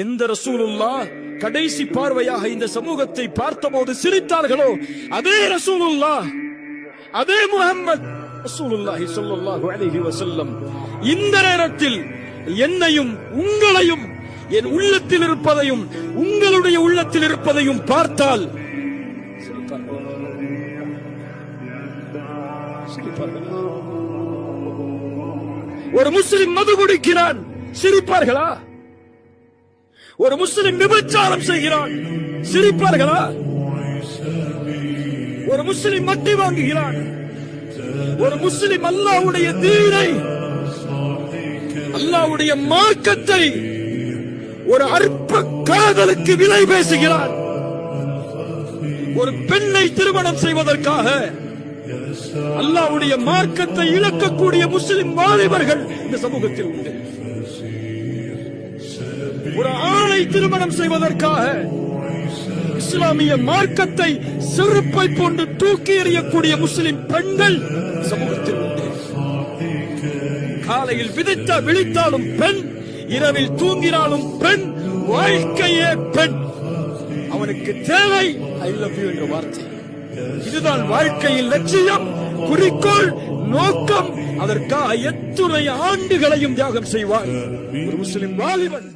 எந்த ரசூலுல்லாஹ் கடைசி பார்வையாக இந்த சமூகத்தை பார்த்தபோது சிரித்தார்களோ அதே ரசூலுல்லாஹ், அதே முஹம்மத் ரசூலுல்லாஹி ஸல்லல்லாஹு அலைஹி வஸல்லம் இந்த நேரத்தில் என்னையும் உங்களையும், என் உள்ளத்தில் இருப்பதையும் உங்களுடைய உள்ளத்தில் இருப்பதையும் பார்த்தால் ஒரு முஸ்லிம் மது குடிக்கிறான், சிரிப்பார்களா? ஒரு முஸ்லிம் விபச்சாரம் செய்கிறான், சிரிப்பார்களா? ஒரு முஸ்லிம் மட்டி வாங்குகிறான், ஒரு முஸ்லிம் அல்லாஹ்வுடைய தீனை, அல்லாஹ்வுடைய மார்க்கத்தை ஒரு அற்ப காதலுக்கு விலை பேசுகிறான். ஒரு பெண்ணை திருமணம் செய்வதற்காக அல்லாஹ்வுடைய மார்க்கத்தை இழக்கக்கூடிய முஸ்லிம் வாலிபர்கள் இந்த சமூகத்தில் உண்டு. ஒரு ஆணை திருமணம் செய்வதற்காக இஸ்லாமிய மார்க்கத்தை செருப்பை போன்று தூக்கி எறியக்கூடிய முஸ்லிம் பெண்கள் சமூகத்தில் உண்டு. காலையில் விழித்தாலும் பெண், இரவில் தூங்கினாலும் பெண், வாழ்க்கையே பெண். அவனுக்கு தேவை ஐ லவ் யூ என்ற வார்த்தை. இதுதான் வாழ்க்கையின் லட்சியம், குறிக்கோள், நோக்கம். அதற்காக எத்துணை ஆண்டுகளையும் தியாகம் செய்வார் ஒரு முஸ்லிம் வாலிபன்.